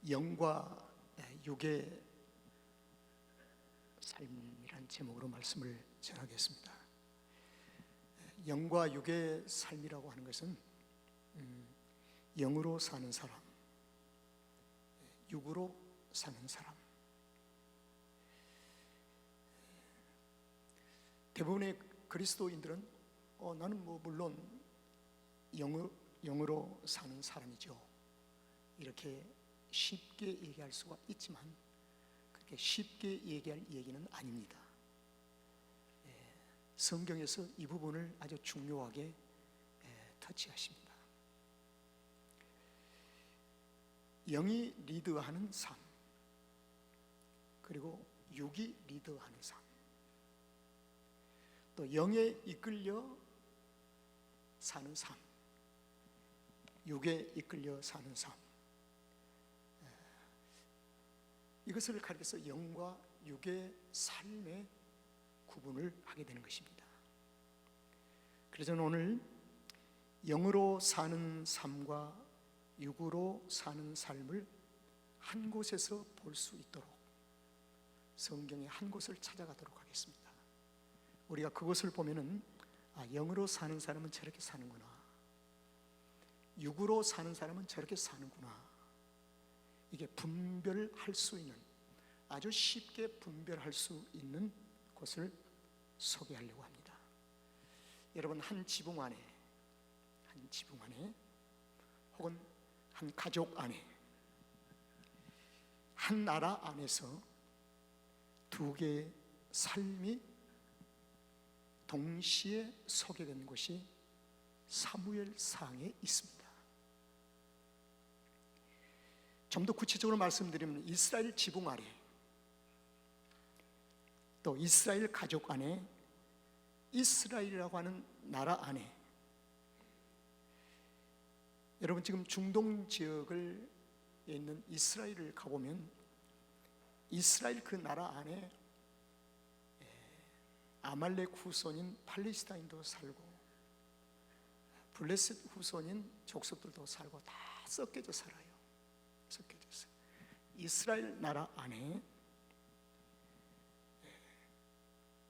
영과 육의 삶이란 제목으로 말씀을 전하겠습니다. 영과 육의 삶이라고 하는 것은 영으로 사는 사람, 육으로 사는 사람. 대부분의 그리스도인들은 나는 물론 영으로 사는 사람이죠, 이렇게 쉽게 얘기할 수가 있지만 그렇게 쉽게 얘기할 얘기는 아닙니다. 성경에서 이 부분을 아주 중요하게 터치하십니다. 영이 리드하는 삶, 그리고 육이 리드하는 삶, 또 영에 이끌려 사는 삶, 육에 이끌려 사는 삶, 이것을 가리켜서 영과 육의 삶의 구분을 하게 되는 것입니다. 그래서 저는 오늘 영으로 사는 삶과 육으로 사는 삶을 한 곳에서 볼 수 있도록 성경의 한 곳을 찾아가도록 하겠습니다. 우리가 그것을 보면은 영으로 사는 사람은 저렇게 사는구나, 육으로 사는 사람은 저렇게 사는구나, 이게 분별할 수 있는, 아주 쉽게 분별할 수 있는 것을 소개하려고 합니다. 여러분, 한 지붕 안에 혹은 한 가족 안에, 한 나라 안에서 두 개의 삶이 동시에 소개된 곳이 사무엘상에 있습니다. 좀 더 구체적으로 말씀드리면 이스라엘 지붕 아래, 또 이스라엘 가족 안에, 이스라엘이라고 하는 나라 안에, 여러분 지금 중동 지역에 있는 이스라엘을 가보면 이스라엘 그 나라 안에 아말렉 후손인 팔레스타인도 살고 블레셋 후손인 족속들도 살고 다 섞여져 살아요. 섞여졌어요. 이스라엘 나라 안에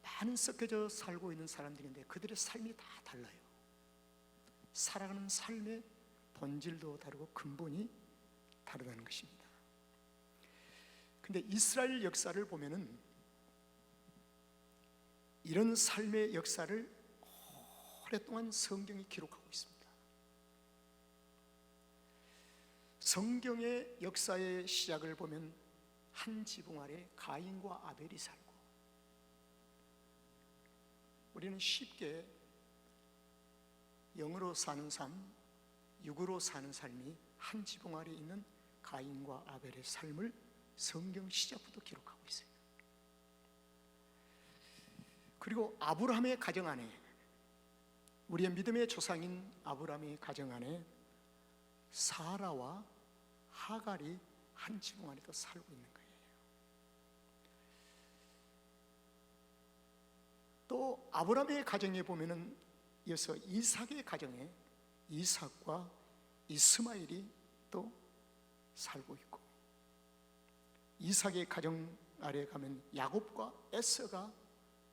많은 섞여져 살고 있는 사람들인데 그들의 삶이 다 달라요. 살아가는 삶의 본질도 다르고 근본이 다르다는 것입니다. 근데 이스라엘 역사를 보면은 이런 삶의 역사를 오랫동안 성경이 기록하고 있습니다. 성경의 역사의 시작을 보면 한 지붕 아래 가인과 아벨이 살고, 우리는 쉽게 영으로 사는 삶, 육으로 사는 삶이 한 지붕 아래 있는 가인과 아벨의 삶을 성경 시작부터 기록하고 있어요. 그리고 아브라함의 가정 안에, 우리의 믿음의 조상인 아브라함의 가정 안에 사라와 하갈이 한 지붕 안에 또 살고 있는 거예요. 또 아브라함의 가정에 보면은 이어서 이삭의 가정에 이삭과 이스마엘이 또 살고 있고, 이삭의 가정 아래 가면 야곱과 에서가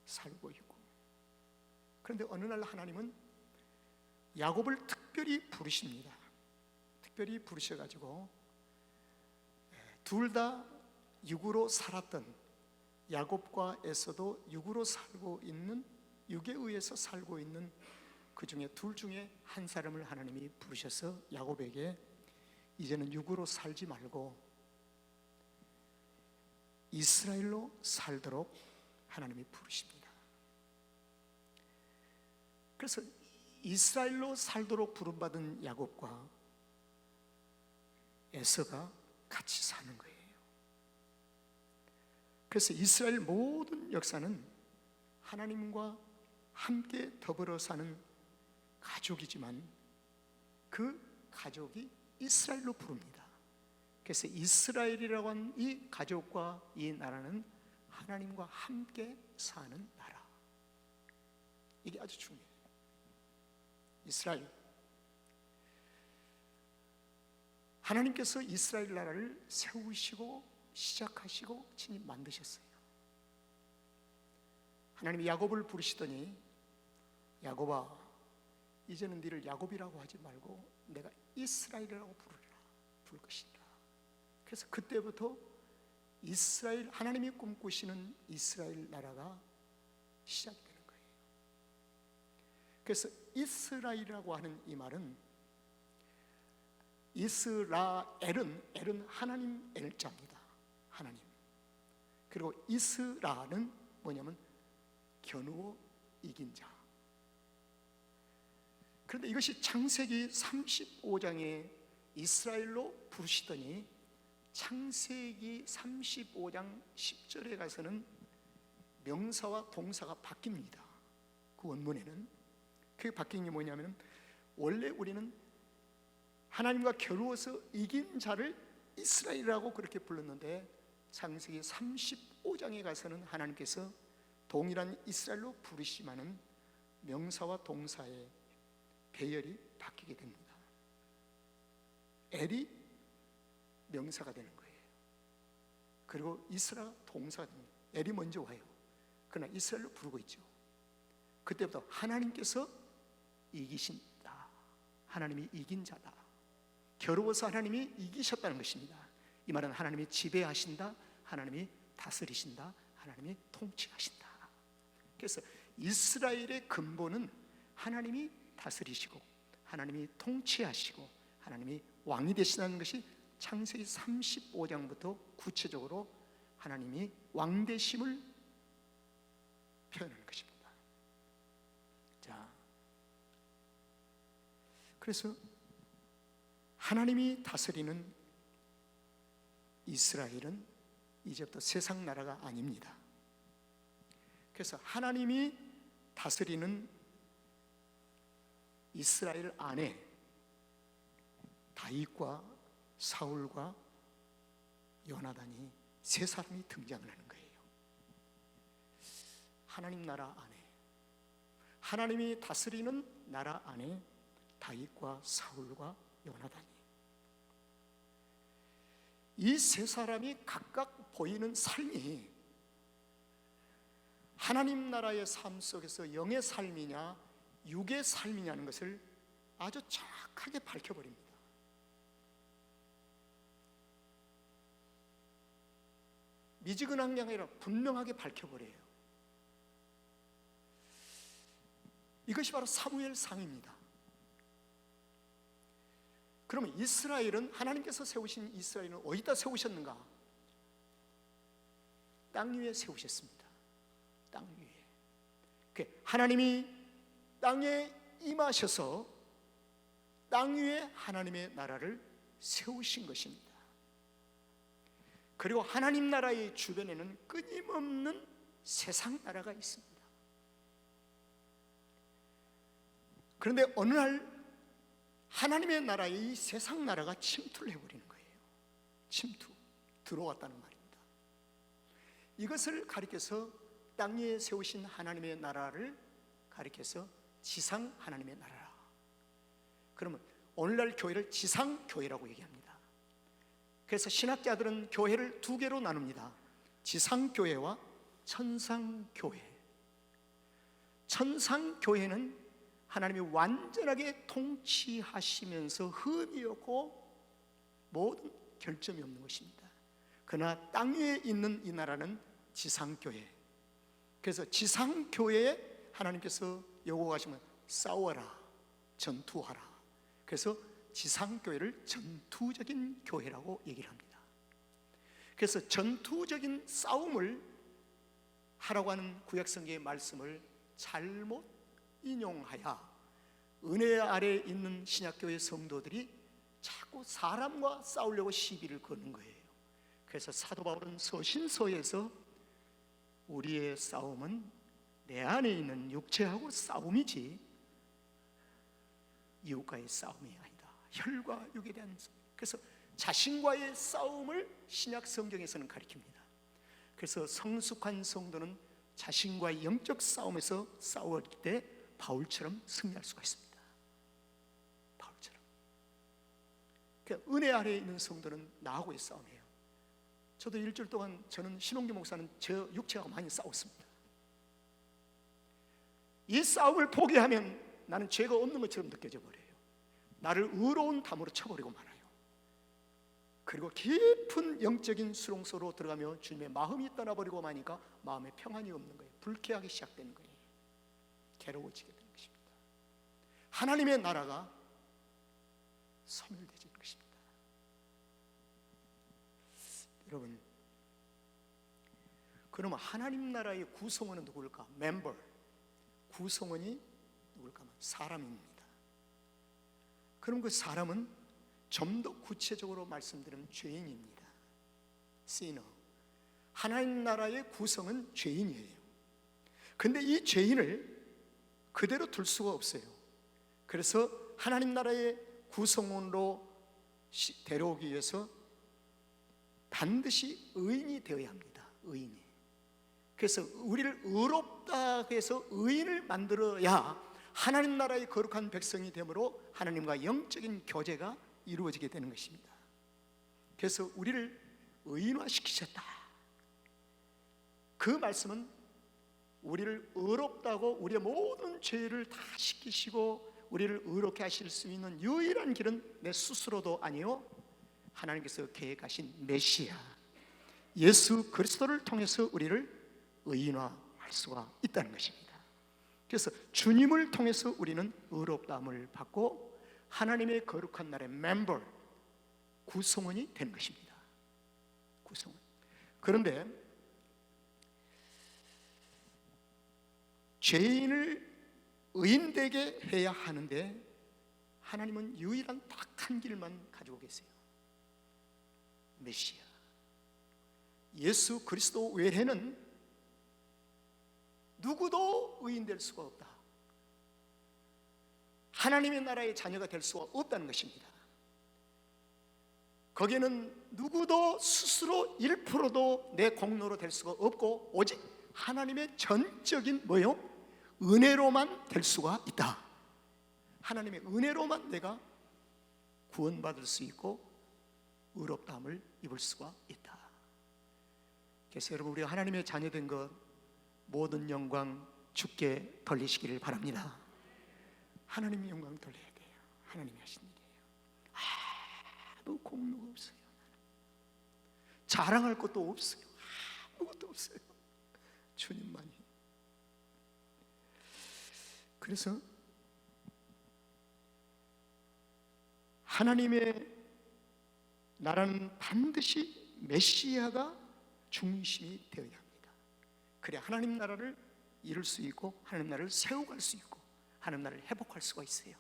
살고 있고, 그런데 어느 날 하나님은 야곱을 특별히 부르십니다. 특별히 부르셔가지고 둘 다 육으로 살았던 야곱과 에서도 육으로 살고 있는, 육에 의해서 살고 있는 그 중에 둘 중에 한 사람을 하나님이 부르셔서 야곱에게 이제는 육으로 살지 말고 이스라엘로 살도록 하나님이 부르십니다. 그래서 이스라엘로 살도록 부름받은 야곱과 에서가 같이 사는 거예요. 그래서 이스라엘 모든 역사는 하나님과 함께 더불어 사는 가족이지만 그 가족이 이스라엘로 부릅니다. 그래서 이스라엘이라고 하는 이 가족과 이 나라는 하나님과 함께 사는 나라, 이게 아주 중요해요. 이스라엘, 하나님께서 이스라엘 나라를 세우시고 시작하시고 친히 만드셨어요. 하나님이 야곱을 부르시더니 야곱아, 이제는 너를 야곱이라고 하지 말고 내가 이스라엘이라고 부를 것이다. 그래서 그때부터 이스라엘, 하나님이 꿈꾸시는 이스라엘 나라가 시작이 되는 거예요. 그래서 이스라엘이라고 하는 이 말은, 엘은 하나님 엘자입니다. 하나님. 그리고 이스라는 뭐냐면 겨누어 이긴 자. 그런데 이것이 창세기 35장에 이스라엘로 부르시더니 창세기 35장 10절에 가서는 명사와 동사가 바뀝니다. 그 원문에는 그게 바뀐 게 뭐냐면, 원래 우리는 하나님과 겨루어서 이긴 자를 이스라엘이라고 그렇게 불렀는데 창세기 35장에 가서는 하나님께서 동일한 이스라엘로 부르시마는 명사와 동사의 배열이 바뀌게 됩니다. 엘이 명사가 되는 거예요. 그리고 이스라가 동사가 됩니다. 엘이 먼저 와요. 그러나 이스라엘로 부르고 있죠. 그때부터 하나님께서 이기신다, 하나님이 이긴 자다, 겨루어서 하나님이 이기셨다는 것입니다. 이 말은 하나님이 지배하신다, 하나님이 다스리신다, 하나님이 통치하신다. 그래서 이스라엘의 근본은 하나님이 다스리시고 하나님이 통치하시고 하나님이 왕이 되시다는 것이 창세기 35장부터 구체적으로 하나님이 왕되심을 표현하는 것입니다. 자, 그래서 하나님이 다스리는 이스라엘은 이제부터 세상 나라가 아닙니다. 그래서 하나님이 다스리는 이스라엘 안에 다윗과 사울과 요나단이 세 사람이 등장을 하는 거예요. 하나님 나라 안에, 하나님이 다스리는 나라 안에 다윗과 사울과 요나단이, 이 세 사람이 각각 보이는 삶이 하나님 나라의 삶 속에서 영의 삶이냐 육의 삶이냐는 것을 아주 정확하게 밝혀버립니다. 미지근한 게 아니라 분명하게 밝혀버려요. 이것이 바로 사무엘상입니다. 그러면 이스라엘은, 하나님께서 세우신 이스라엘은 어디다 세우셨는가? 땅 위에 세우셨습니다. 땅 위에. 하나님이 땅에 임하셔서 땅 위에 하나님의 나라를 세우신 것입니다. 그리고 하나님 나라의 주변에는 끊임없는 세상 나라가 있습니다. 그런데 어느 날 하나님의 나라에 이 세상 나라가 침투를 해버리는 거예요. 침투, 들어왔다는 말입니다. 이것을 가리켜서 땅 위에 세우신 하나님의 나라를 가리켜서 지상 하나님의 나라라. 그러면 오늘날 교회를 지상교회라고 얘기합니다. 그래서 신학자들은 교회를 두 개로 나눕니다. 지상교회와 천상교회. 천상교회는 하나님이 완전하게 통치하시면서 흠이 없고 모든 결점이 없는 것입니다. 그러나 땅 위에 있는 이 나라는 지상교회. 그래서 지상교회에 하나님께서 요구하시면 싸워라, 전투하라. 그래서 지상교회를 전투적인 교회라고 얘기를 합니다. 그래서 전투적인 싸움을 하라고 하는 구약성경의 말씀을 잘못 인용하여 은혜 아래에 있는 신약교회 성도들이 자꾸 사람과 싸우려고 시비를 거는 거예요. 그래서 사도 바울은 서신서에서 우리의 싸움은 내 안에 있는 육체하고 싸움이지 이웃과의 싸움이 아니다. 혈과 육에 대한 싸움. 그래서 자신과의 싸움을 신약 성경에서는 가리킵니다. 그래서 성숙한 성도는 자신과의 영적 싸움에서 싸울 때 바울처럼 승리할 수가 있습니다. 바울처럼. 은혜 아래에 있는 성도는 나하고의 싸움이에요. 저도 일주일 동안 저는 신홍기 목사는 저 육체가 많이 싸웠습니다. 이 싸움을 포기하면 나는 죄가 없는 것처럼 느껴져 버려요. 나를 의로운 담으로 쳐버리고 말아요. 그리고 깊은 영적인 수렁소로 들어가며 주님의 마음이 떠나버리고 마니까 마음에 평안이 없는 거예요. 불쾌하기 시작되는 거예요. 괴로워지게 되는 것입니다. 하나님의 나라가 소멸되지는 것입니다. 여러분, 그러면 하나님 나라의 구성원은 누구일까? 멤버, 구성원이 누구일까? 사람입니다. 그럼 그 사람은 좀 더 구체적으로 말씀드리면 죄인입니다. 시너. 하나님 나라의 구성은 죄인이에요. 근데 이 죄인을 그대로 둘 수가 없어요. 그래서 하나님 나라의 구성원으로 데려오기 위해서 반드시 의인이 되어야 합니다. 의인이. 그래서 우리를 의롭다 해서 의인을 만들어야 하나님 나라의 거룩한 백성이 되므로 하나님과 영적인 교제가 이루어지게 되는 것입니다. 그래서 우리를 의인화시키셨다. 그 말씀은 우리를 의롭다고 우리의 모든 죄를 다 씻기시고 우리를 의롭게 하실 수 있는 유일한 길은 내 스스로도 아니요, 하나님께서 계획하신 메시아 예수 그리스도를 통해서 우리를 의인화할 수가 있다는 것입니다. 그래서 주님을 통해서 우리는 의롭다함을 받고 하나님의 거룩한 나라의 멤버, 구성원이 되는 것입니다. 구성원. 그런데 죄인을 의인되게 해야 하는데 하나님은 유일한 딱 한 길만 가지고 계세요. 메시아 예수 그리스도 외에는 누구도 의인될 수가 없다. 하나님의 나라의 자녀가 될 수가 없다는 것입니다. 거기에는 누구도 스스로 1%도 내 공로로 될 수가 없고 오직 하나님의 전적인 뭐요? 은혜로만 될 수가 있다. 하나님의 은혜로만 내가 구원받을 수 있고 의롭다함을 입을 수가 있다. 그래서 여러분, 우리가 하나님의 자녀된 것 모든 영광 주께 돌리시기를 바랍니다. 하나님의 영광 돌려야 돼요. 하나님이 하신 일이에요. 아무 공로가 없어요. 자랑할 것도 없어요. 아무것도 없어요. 주님만이. 그래서 하나님의 나라는 반드시 메시아가 중심이 되어야 합니다. 그래야 하나님 나라를 이룰 수 있고 하나님 나라를 세워갈 수 있고 하나님 나라를 회복할 수가 있어요.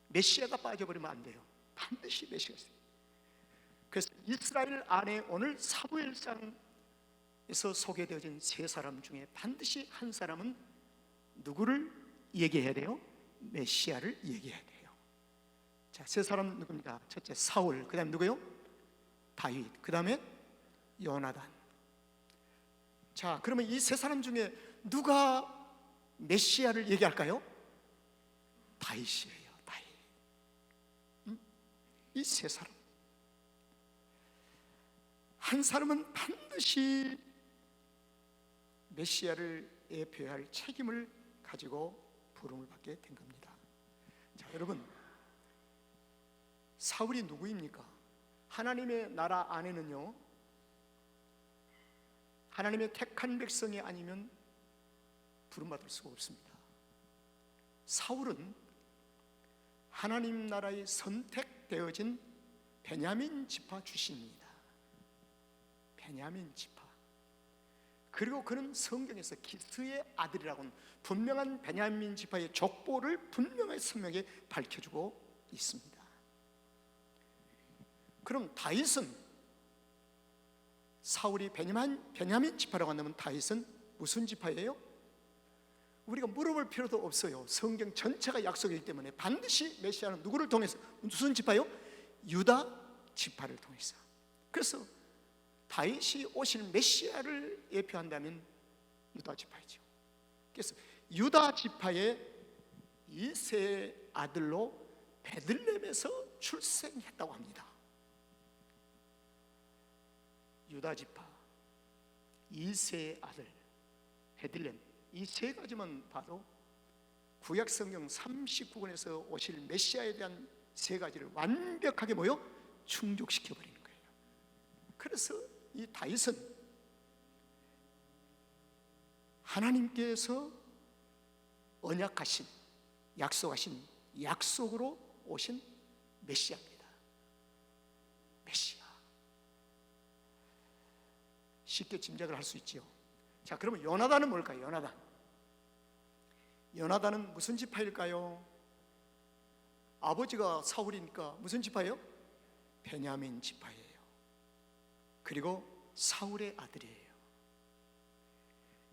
메시아가 빠져버리면 안 돼요. 반드시 메시아가 있어요. 그래서 이스라엘 안에 오늘 사무엘상에서 소개되어진 세 사람 중에 반드시 한 사람은 누구를 얘기해야 돼요? 메시아를 얘기해야 돼요. 자, 세 사람 누굽니까? 첫째 사울, 그 다음에 누구요? 다윗, 그 다음에 요나단. 자, 그러면 이 세 사람 중에 누가 메시아를 얘기할까요? 다윗이에요. 다윗. 이 세 사람. 한 사람은 반드시 메시아를 예표할 책임을 가지고 부름을 받게 된 겁니다. 자, 여러분, 사울이 누구입니까? 하나님의 나라 안에는요, 하나님의 택한 백성이 아니면 부름받을 수가 없습니다. 사울은 하나님 나라에 선택되어진 베냐민 지파 출신입니다. 베냐민 지파. 그리고 그는 성경에서 기스의 아들이라고는 분명한 베냐민 지파의 족보를 분명하게 선명하게 밝혀주고 있습니다. 그럼 다윗은, 사울이 베냐민 지파라고 한다면 다윗은 무슨 지파예요? 우리가 물어볼 필요도 없어요. 성경 전체가 약속이기 때문에 반드시 메시아는 누구를 통해서, 무슨 지파요? 유다 지파를 통해서. 그래서 다윗이 오실 메시아를 예표한다면 유다 지파이죠. 그래서 유다 지파의 이 세 아들로 베들레헴에서 출생했다고 합니다. 유다 지파 이세의 아들 베들레헴, 이 세 가지만 봐도 구약 성경 39권에서 오실 메시아에 대한 세 가지를 완벽하게 충족시켜 버리는 거예요. 그래서 이 다윗은 하나님께서 언약하신, 약속하신 약속으로 오신 메시아입니다. 메시아. 쉽게 짐작을 할 수 있지요. 자, 그러면 요나단은 뭘까요? 요나단은 무슨 지파일까요? 아버지가 사울이니까 무슨 지파예요? 베냐민 지파예요. 그리고 사울의 아들이에요.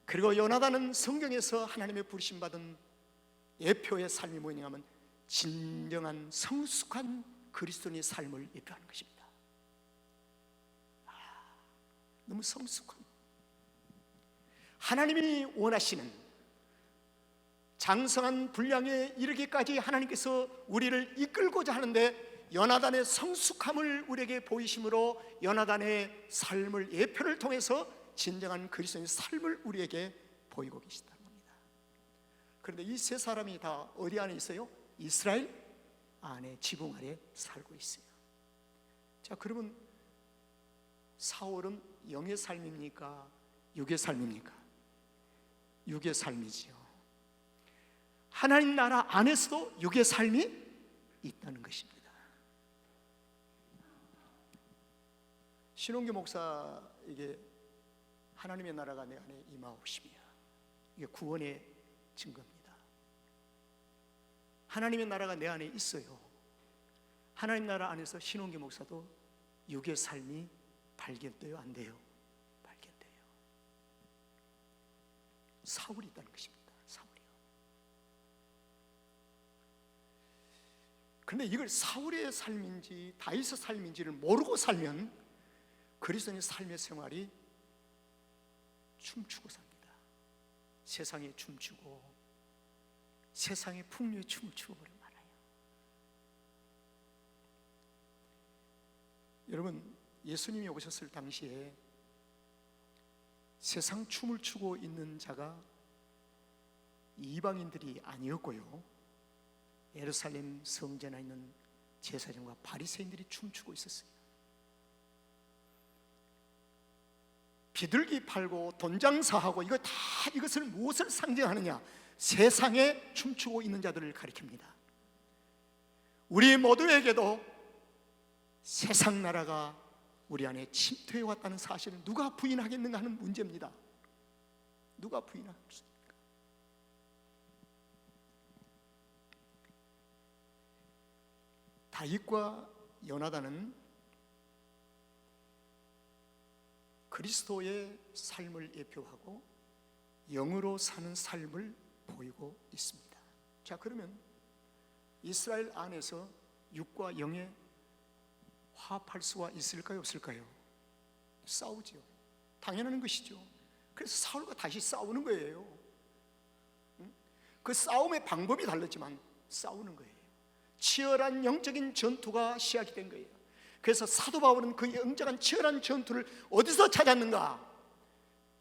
그리고 요나단은 성경에서 하나님의 부르심 받은 예표의 삶이 뭐냐면 진정한 성숙한 그리스도인의 삶을 예표하는 것입니다. 너무 성숙한, 하나님이 원하시는 장성한 분량에 이르기까지 하나님께서 우리를 이끌고자 하는데, 요나단의 성숙함을 우리에게 보이심으로 요나단의 삶을, 예표를 통해서 진정한 그리스도인의 삶을 우리에게 보이고 계시다는 겁니다. 그런데 이 세 사람이 다 어디 안에 있어요? 이스라엘 안에, 지붕 아래 살고 있어요. 자, 그러면 사울은 영의 삶입니까? 육의 삶입니까? 육의 삶이지요. 하나님 나라 안에서도 육의 삶이 있다는 것입니다. 신홍규 목사에게 하나님의 나라가 내 안에 임하오시며, 이게 구원의 증거입니다. 하나님의 나라가 내 안에 있어요. 하나님 나라 안에서 신홍규 목사도 육의 삶이 발견돼요? 안 돼요? 발견돼요. 사울이 있다는 것입니다. 사울이요. 그런데 이걸 사울의 삶인지 다윗의 삶인지를 모르고 살면 그리스도인의 삶의 생활이 춤추고 삽니다. 세상에 춤추고 세상의 풍류에 춤을 추고 버려 말아요. 여러분, 예수님이 오셨을 당시에 세상 춤을 추고 있는 자가 이방인들이 아니었고요, 예루살렘 성전에 있는 제사장과 바리새인들이 춤추고 있었어요. 비둘기 팔고 돈 장사하고 이것을 무엇을 상징하느냐? 세상에 춤추고 있는 자들을 가리킵니다. 우리 모두에게도 세상 나라가 우리 안에 침투해 왔다는 사실을 누가 부인하겠는가 하는 문제입니다. 누가 부인하겠습니까? 다윗과 요나단은 그리스도의 삶을 예표하고 영으로 사는 삶을 보이고 있습니다. 자, 그러면 이스라엘 안에서 육과 영의 화합할 수가 있을까요? 없을까요? 싸우죠. 당연한 것이죠. 그래서 사울과 다시 싸우는 거예요. 그 싸움의 방법이 다르지만 싸우는 거예요. 치열한 영적인 전투가 시작이 된 거예요. 그래서 사도 바울은 그 영적인 치열한 전투를 어디서 찾았는가?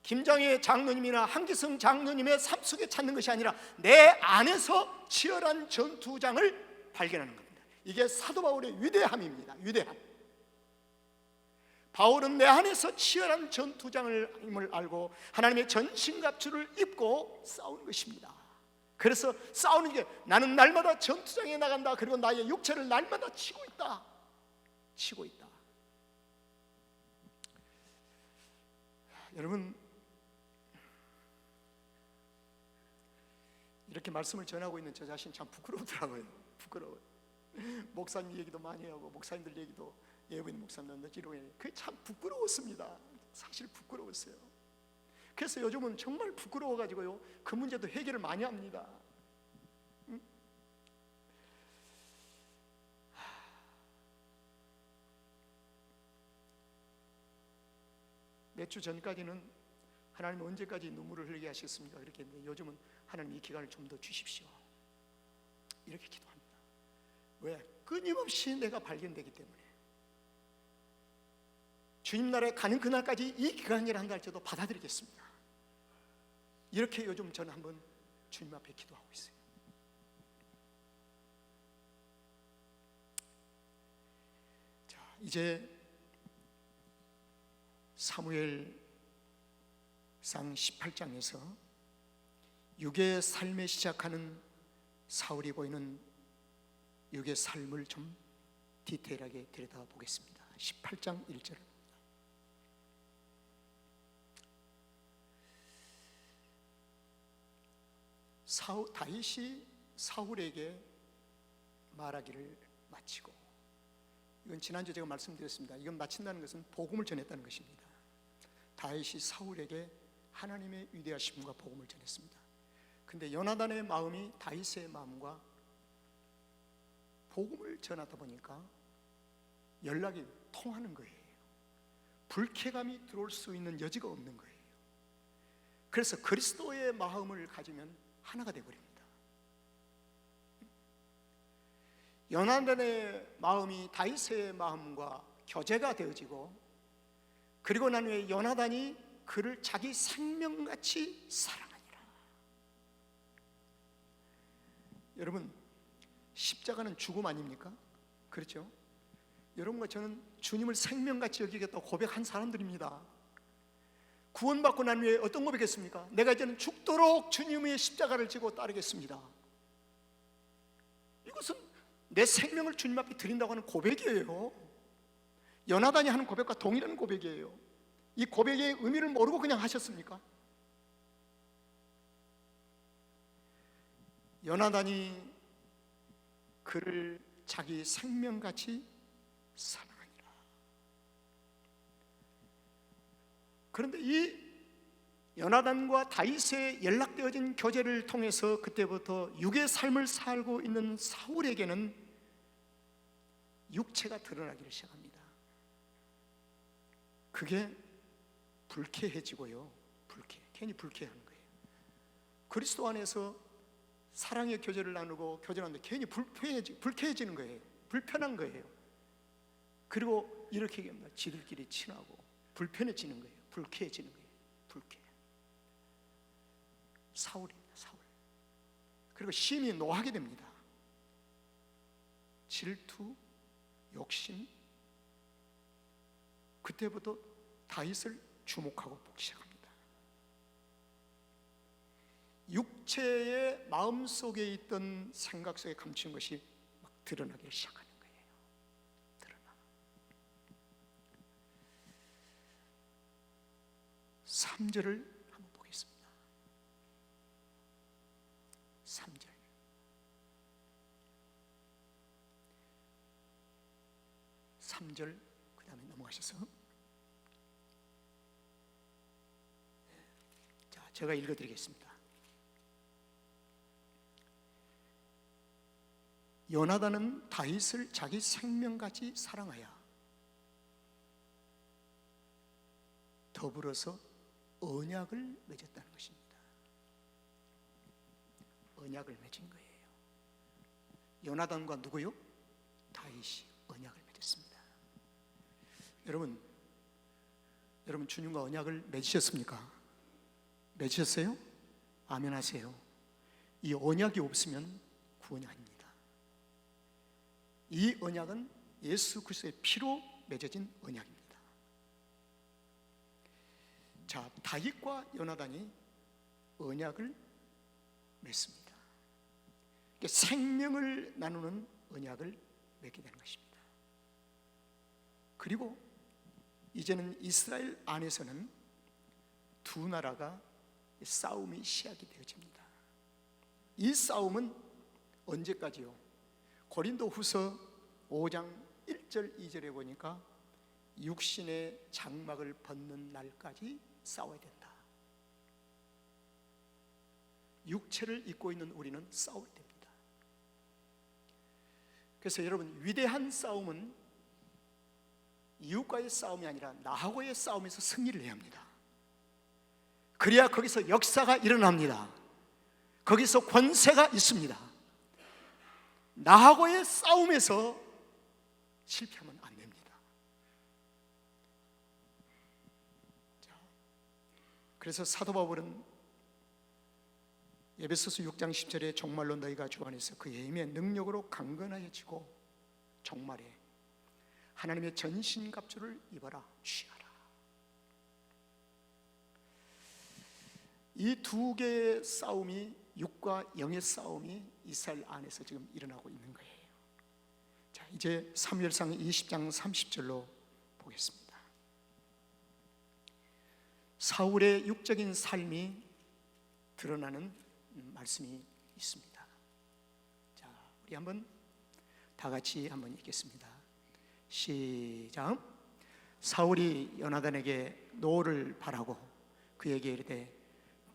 김장희 장로님이나 한기성 장로님의 삶 속에 찾는 것이 아니라 내 안에서 치열한 전투장을 발견하는 겁니다. 이게 사도 바울의 위대함입니다. 위대함. 바울은 내 안에서 치열한 전투장을 알고 하나님의 전신갑주를 입고 싸우는 것입니다. 그래서 싸우는 게, 나는 날마다 전투장에 나간다. 그리고 나의 육체를 날마다 치고 있다. 여러분, 이렇게 말씀을 전하고 있는 저 자신 참 부끄러워요. 부끄러워요. 목사님 얘기도 많이 하고 목사님들 얘기도, 예부인 목사님들 지루해. 그게 참 부끄러웠습니다. 사실 부끄러웠어요. 그래서 요즘은 정말 부끄러워가지고요, 그 문제도 해결을 많이 합니다. 몇 주 전까지는 하나님 언제까지 눈물을 흘리게 하시겠습니까? 그렇게 했는데 요즘은 하나님 이 기간을 좀 더 주십시오. 이렇게 기도합니다. 왜? 끊임없이 내가 발견되기 때문에. 주님 나라에 가는 그날까지 이 기간이라 한다 할지라도 받아들이겠습니다. 이렇게 요즘 저는 한번 주님 앞에 기도하고 있어요. 자, 이제 사무엘상 18장에서 육의 삶에 시작하는 사울이 보이는 육의 삶을 좀 디테일하게 들여다보겠습니다. 18장 1절. 다윗이 사울에게 말하기를 마치고, 이건 지난주 제가 말씀드렸습니다. 이건 마친다는 것은 복음을 전했다는 것입니다. 다윗이 사울에게 하나님의 위대하심과 복음을 전했습니다. 근데 요나단의 마음이 다윗의 마음과 복음을 전하다 보니까 연락이 통하는 거예요. 불쾌감이 들어올 수 있는 여지가 없는 거예요. 그래서 그리스도의 마음을 가지면 하나가 되어버립니다. 요나단의 마음이 다윗의 마음과 교제가 되어지고, 그리고 난 후에 요나단이 그를 자기 생명같이 사랑하니라. 여러분, 십자가는 죽음 아닙니까? 그렇죠? 여러분과 저는 주님을 생명같이 여기겠다고 고백한 사람들입니다. 구원받고 난 후에 어떤 고백했습니까? 내가 이제는 죽도록 주님의 십자가를 지고 따르겠습니다. 이것은 내 생명을 주님 앞에 드린다고 하는 고백이에요. 요나단이 하는 고백과 동일한 고백이에요. 이 고백의 의미를 모르고 그냥 하셨습니까? 요나단이 그를 자기 생명같이 사랑하니라. 그런데 이 요나단과 다윗의 연락되어진 교제를 통해서 그때부터 육의 삶을 살고 있는 사울에게는 육체가 드러나기를 시작합니다. 그게 불쾌해지고요. 괜히 불쾌한 거예요. 그리스도 안에서 사랑의 교제를 나누고 교제하는데 괜히 불쾌해지는 거예요. 불편한 거예요. 그리고 이렇게 얘기합니다. 지들끼리 친하고 불편해지는 거예요. 불쾌해지는 거예요. 불쾌. 사울입니다. 사울. 그리고 심히 노하게 됩니다. 질투, 욕심. 그때부터 다윗을 주목하고 보기 시작합니다. 육체의 마음속에 있던 생각 속에 감춘 것이 막 드러나기 시작하는 거예요. 드러나. 3절을 한번 보겠습니다. 3절. 3절 그 다음에 넘어가셔서, 자, 제가 읽어드리겠습니다. 요나단은 다윗을 자기 생명같이 사랑하여 더불어서 언약을 맺었다는 것입니다. 언약을 맺은 거예요. 요나단과 누구요? 다윗이 언약을 맺었습니다. 여러분 주님과 언약을 맺으셨습니까? 맺으셨어요? 아멘 하세요. 이 언약이 없으면 구원이 아닙니다. 이 언약은 예수 그리스도의 피로 맺어진 언약입니다. 자, 다윗과 요나단이 언약을 맺습니다. 생명을 나누는 언약을 맺게 되는 것입니다. 그리고 이제는 이스라엘 안에서는 두 나라가 싸움이 시작이 되어집니다. 이 싸움은 언제까지요? 고린도후서 5장 1절 2절에 보니까 육신의 장막을 벗는 날까지 싸워야 된다. 육체를 입고 있는 우리는 싸워야 됩니다. 그래서 여러분, 위대한 싸움은 이웃과의 싸움이 아니라 나하고의 싸움에서 승리를 해야 합니다. 그래야 거기서 역사가 일어납니다. 거기서 권세가 있습니다. 나하고의 싸움에서 실패하면 안 됩니다. 그래서 사도 바울은 에베소서 6장 10절에 정말로 너희가 주 안에서 그의 힘의 능력으로 강건하여지고 정말에 하나님의 전신갑주를 입어라 취하라. 이 두 개의 싸움이, 육과 영의 싸움이 이스라엘 안에서 지금 일어나고 있는 거예요. 자, 이제 사무엘상 20장 30절로 보겠습니다. 사울의 육적인 삶이 드러나는 말씀이 있습니다. 자, 우리 한번 다 같이 한번 읽겠습니다. 시작. 사울이 요나단에게 노를 바라고 그에게 이르되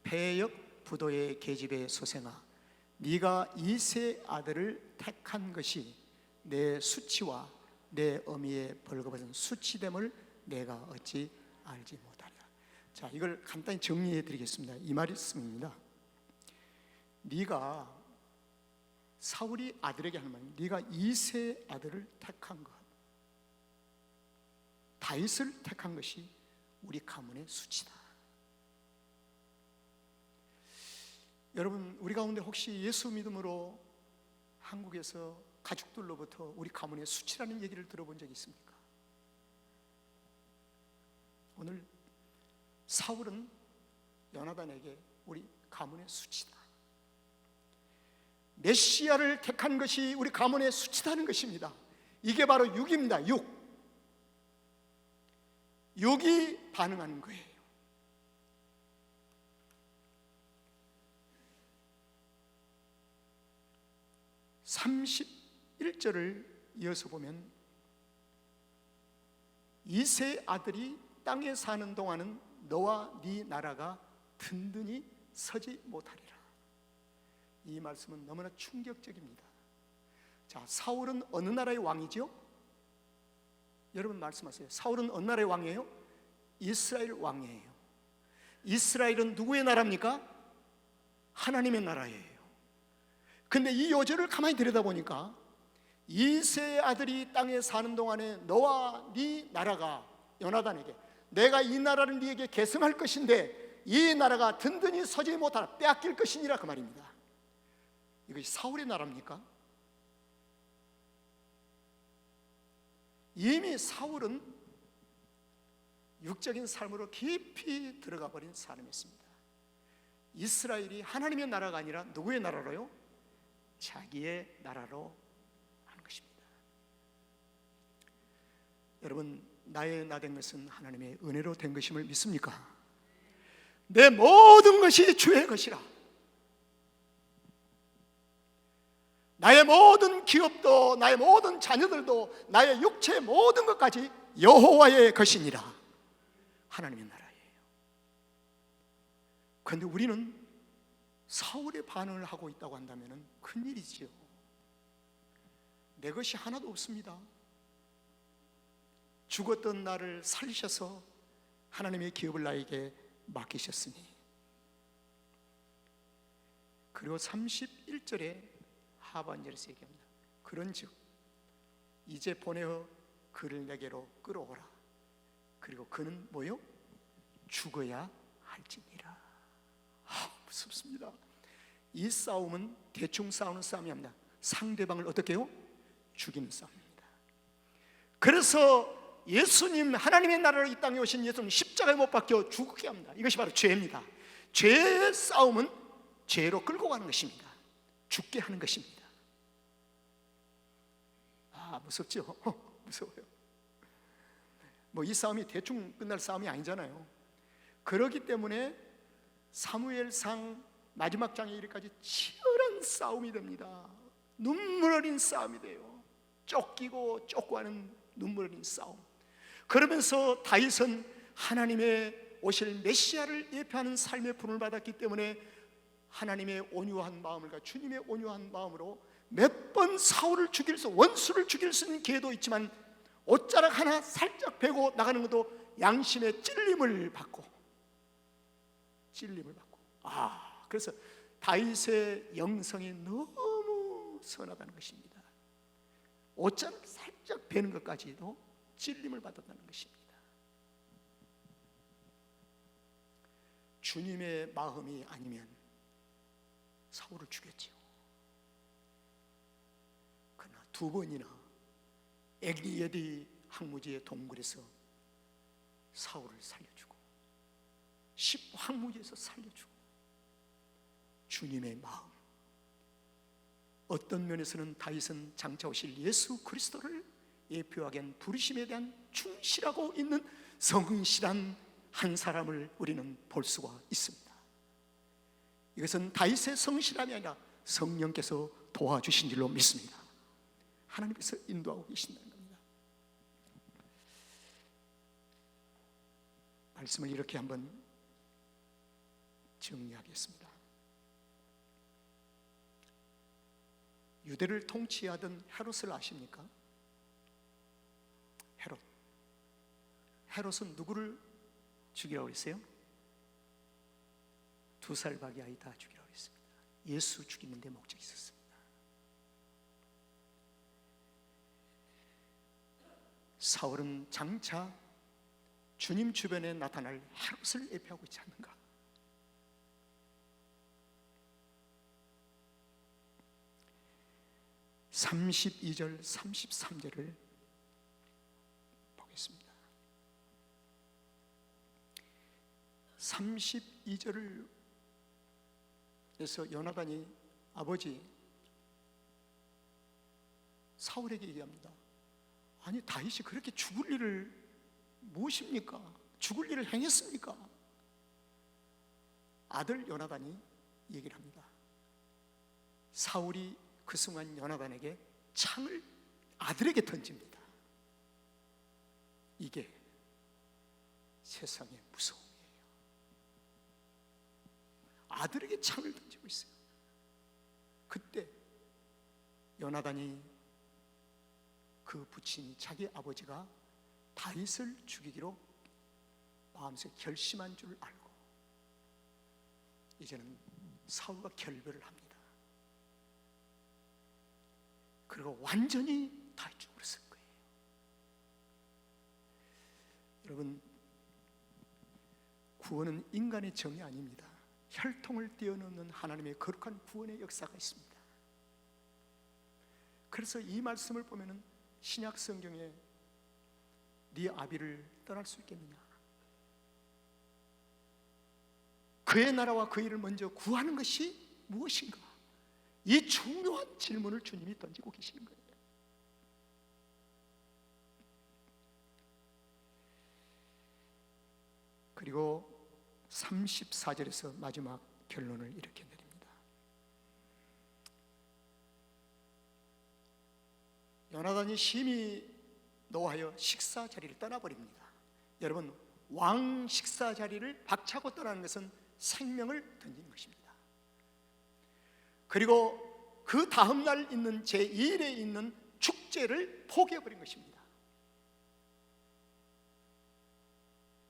패역 부도의 계집의 소생아, 네가 이세 아들을 택한 것이 내 수치와 내 어미의 벌거벗은 수치됨을 내가 어찌 알지 못하리라. 자, 이걸 간단히 정리해 드리겠습니다. 이 말씀입니다. 네가, 사울이 아들에게 하는 말입니다. 네가 이세 아들을 택한 것, 다윗을 택한 것이 우리 가문의 수치다. 여러분, 우리 가운데 혹시 예수 믿음으로 한국에서 가족들로부터 우리 가문의 수치라는 얘기를 들어본 적이 있습니까? 오늘 사울은 요나단에게 우리 가문의 수치다, 메시아를 택한 것이 우리 가문의 수치다는 것입니다. 이게 바로 육입니다. 육이 반응하는 거예요. (31절을) 이어서 보면 이세 아들이 땅에 사는 동안은 너와 네 나라가 든든히 서지 못하리라. 이 말씀은 너무나 충격적입니다. 자, 사울은 어느 나라의 왕이죠? 여러분 말씀하세요. 사울은 어느 나라의 왕이에요? 이스라엘 왕이에요. 이스라엘은 누구의 나라입니까? 하나님의 나라예요. 근데 이 요절을 가만히 들여다보니까 이세 아들이 땅에 사는 동안에 너와 네 나라가, 요나단에게 내가 이 나라를 네게 계승할 것인데 이 나라가 든든히 서지 못하라, 빼앗길 것이니라, 그 말입니다. 이것이 사울의 나라입니까? 이미 사울은 육적인 삶으로 깊이 들어가 버린 사람이었습니다. 이스라엘이 하나님의 나라가 아니라 누구의 나라로요? 자기의 나라로 하는 것입니다. 여러분, 나의 나 된 것은 하나님의 은혜로 된 것임을 믿습니까? 내 모든 것이 주의 것이라. 나의 모든 기업도, 나의 모든 자녀들도, 나의 육체의 모든 것까지 여호와의 것이니라. 하나님의 나라예요. 그런데 우리는 사울의 반응을 하고 있다고 한다면 큰일이지요. 내 것이 하나도 없습니다. 죽었던 나를 살리셔서 하나님의 기업을 나에게 맡기셨으니. 그리고 31절에 하반절에서 얘기합니다. 그런즉 이제 보내어 그를 내게로 끌어오라. 그리고 그는 뭐요? 죽어야 할지니라. 무섭습니다. 이 싸움은 대충 싸우는 싸움이 아닙니다. 상대방을 어떻게 해요? 죽이는 싸움입니다. 그래서 예수님, 하나님의 나라로 이 땅에 오신 예수님 십자가에 못 박혀 죽게 합니다. 이것이 바로 죄입니다. 죄의 싸움은 죄로 끌고 가는 것입니다. 죽게 하는 것입니다. 무섭죠? 무서워요. 이 싸움이 대충 끝날 싸움이 아니잖아요. 그렇기 때문에 사무엘상 마지막 장에 이르기까지 치열한 싸움이 됩니다. 눈물 어린 싸움이 돼요. 쫓기고 쫓고 하는 눈물 어린 싸움. 그러면서 다윗은 하나님의 오실 메시아를 예표하는 삶의 분을 받았기 때문에 하나님의 온유한 마음과 주님의 온유한 마음으로 몇 번 사울을 죽일 수, 원수를 죽일 수 있는 기회도 있지만 옷자락 하나 살짝 베고 나가는 것도 양심의 찔림을 받고 그래서 다윗의 영성이 너무 선하다는 것입니다. 옷자를 살짝 베는 것까지도 찔림을 받았다는 것입니다. 주님의 마음이 아니면 사울을 죽였지요. 그러나 2번이나 엔게디 황무지의 동굴에서 사울을 살려주고 10 황무지에서 살려주고, 주님의 마음, 어떤 면에서는 다윗은 장차 오실 예수 그리스도를 예표하게 한 부르심에 대한 충실하고 있는 성실한 한 사람을 우리는 볼 수가 있습니다. 이것은 다윗의 성실함이 아니라 성령께서 도와주신 줄로 믿습니다. 하나님께서 인도하고 계신다는 겁니다. 말씀을 이렇게 한번 정리하겠습니다. 유대를 통치하던 헤롯을 아십니까? 헤롯은 누구를 죽이라고 했어요? 2살 박이 아이 다 죽이라고 했습니다. 예수 죽이는 데 목적이 있었습니다. 사울은 장차 주님 주변에 나타날 헤롯을 예표하고 있지 않는가? (32절) (33절을) 보겠습니다. 32절을 에서 요나단이 아버지 사울에게 얘기합니다. 아니, 다윗이 그렇게 죽을 일을 무엇입니까? 죽을 일을 행했습니까? 아들 요나단이 얘기를 합니다. 사울이 그 순간 요나단에게 창을 아들에게 던집니다. 이게 세상의 무서움이에요. 아들에게 창을 던지고 있어요. 그때 요나단이 그 부친이 자기 아버지가 다윗을 죽이기로 마음속에 결심한 줄 알고 이제는 사울과 결별을 합니다. 그리고 완전히 다윗 쪽으로 쓴 거예요. 여러분, 구원은 인간의 정이 아닙니다. 혈통을 뛰어넘는 하나님의 거룩한 구원의 역사가 있습니다. 그래서 이 말씀을 보면은 신약 성경에 네 아비를 떠날 수 있겠느냐, 그의 나라와 그 일을 먼저 구하는 것이 무엇인가, 이 중요한 질문을 주님이 던지고 계시는 거예요. 그리고 34절에서 마지막 결론을 이렇게 내립니다. 요나단이 심히 노하여 식사 자리를 떠나버립니다. 여러분, 왕 식사 자리를 박차고 떠나는 것은 생명을 던지는 것입니다. 그리고 그 다음날 있는 제2일에 있는 축제를 포기해버린 것입니다.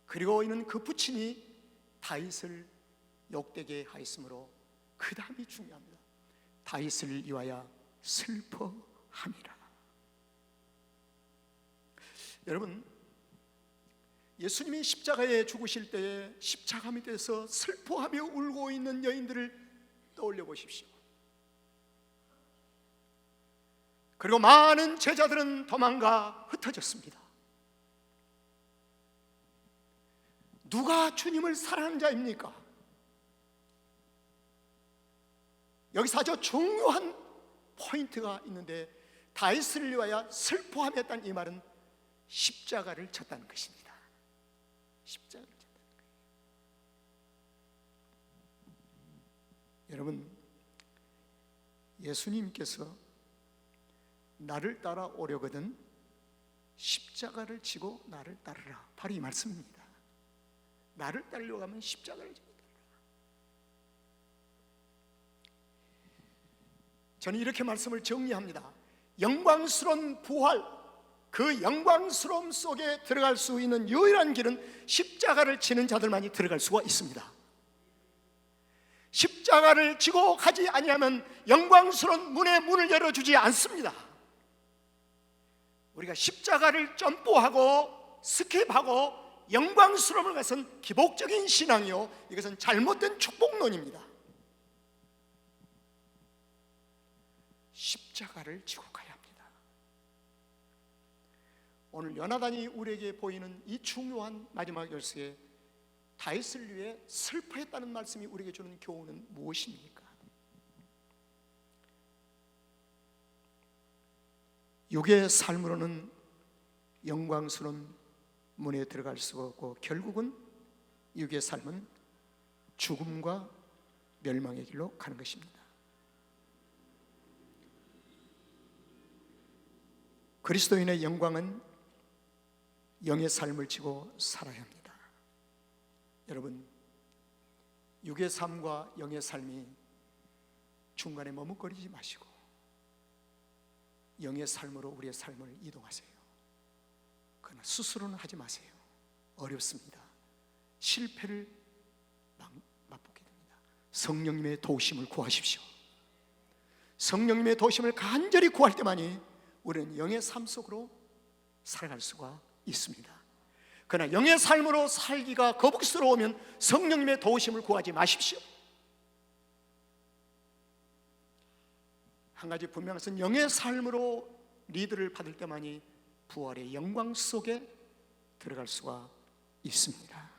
그리고 이는 그 부친이 다윗을 욕되게 하였으므로 그 다음이 중요합니다. 다윗을 위하여 슬퍼함이라. 여러분, 예수님이 십자가에 죽으실 때에 십자가 밑에서 슬퍼하며 울고 있는 여인들을 떠올려 보십시오. 그리고 많은 제자들은 도망가 흩어졌습니다. 누가 주님을 사랑하는 자입니까? 여기서 아주 중요한 포인트가 있는데, 다윗을 위하여 슬퍼하였다는 이 말은 십자가를 졌다는 것입니다. 십자가를 졌다는 거예요. 여러분, 예수님께서 나를 따라오려거든 십자가를 지고 나를 따르라, 바로 이 말씀입니다. 나를 따르려고 하면 십자가를 지고 따르라. 저는 이렇게 말씀을 정리합니다. 영광스러운 부활, 그 영광스러움 속에 들어갈 수 있는 유일한 길은 십자가를 지는 자들만이 들어갈 수가 있습니다. 십자가를 지고 가지 아니하면 영광스러운 문을 열어주지 않습니다. 우리가 십자가를 점프하고 스킵하고 영광스러움을 것은 기복적인 신앙이요, 이것은 잘못된 축복론입니다. 십자가를 지고 가야 합니다. 오늘 요나단이 우리에게 보이는 이 중요한 마지막 열쇠에 다윗을 위해 슬퍼했다는 말씀이 우리에게 주는 교훈은 무엇입니까? 육의 삶으로는 영광스러운 문에 들어갈 수가 없고, 결국은 육의 삶은 죽음과 멸망의 길로 가는 것입니다. 그리스도인의 영광은 영의 삶을 지고 살아야 합니다. 여러분, 육의 삶과 영의 삶이 중간에 머뭇거리지 마시고 영의 삶으로 우리의 삶을 이동하세요. 그러나 스스로는 하지 마세요. 어렵습니다. 실패를 맛보게 됩니다. 성령님의 도우심을 구하십시오. 성령님의 도우심을 간절히 구할 때만이 우리는 영의 삶 속으로 살아갈 수가 있습니다. 그러나 영의 삶으로 살기가 거북스러우면 성령님의 도우심을 구하지 마십시오. 한 가지 분명한 것은 영의 삶으로 리드를 받을 때만이 부활의 영광 속에 들어갈 수가 있습니다.